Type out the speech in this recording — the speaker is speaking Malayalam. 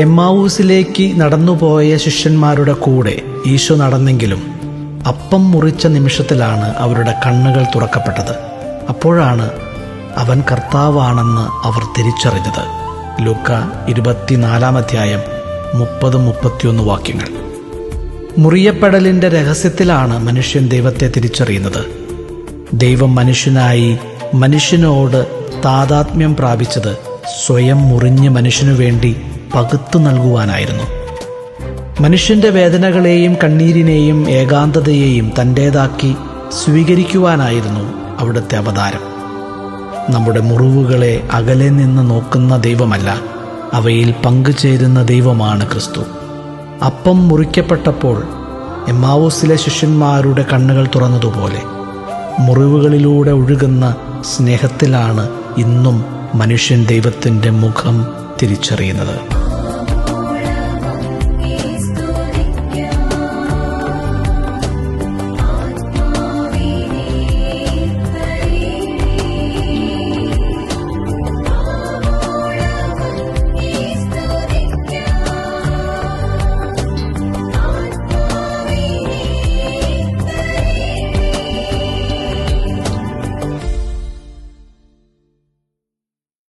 എമ്മാവൂസിലേക്ക് നടന്നുപോയ ശിഷ്യന്മാരുടെ കൂടെ ഈശോ നടന്നെങ്കിലും അപ്പം മുറിച്ച നിമിഷത്തിലാണ് അവരുടെ കണ്ണുകൾ തുറക്കപ്പെട്ടത്. അപ്പോഴാണ് അവൻ കർത്താവാണെന്ന് അവർ തിരിച്ചറിഞ്ഞത്. ലൂക്ക 24 30-31 വാക്യങ്ങൾ. മുറിയപ്പെടലിൻ്റെ രഹസ്യത്തിലാണ് മനുഷ്യൻ ദൈവത്തെ തിരിച്ചറിയുന്നത്. ദൈവം മനുഷ്യനായി മനുഷ്യനോട് താതാത്മ്യം പ്രാപിച്ചത് സ്വയം മുറിഞ്ഞ് മനുഷ്യനു വേണ്ടി പകുത്തു നൽകുവാനായിരുന്നു. മനുഷ്യന്റെ വേദനകളെയും കണ്ണീരിനെയും ഏകാന്തതയെയും തൻ്റേതാക്കി സ്വീകരിക്കുവാനായിരുന്നു അവിടുത്തെ അവതാരം. നമ്മുടെ മുറിവുകളെ അകലെ നിന്ന് നോക്കുന്ന ദൈവമല്ല, അവയിൽ പങ്കുചേരുന്ന ദൈവമാണ് ക്രിസ്തു. അപ്പം മുറിക്കപ്പെട്ടപ്പോൾ എമ്മാവൂസിലെ ശിഷ്യന്മാരുടെ കണ്ണുകൾ തുറന്നതുപോലെ മുറിവുകളിലൂടെ ഒഴുകുന്ന സ്നേഹത്തിലാണ് ഇന്നും മനുഷ്യൻ ദൈവത്തിൻ്റെ മുഖം തിരിച്ചറിയുന്നത്.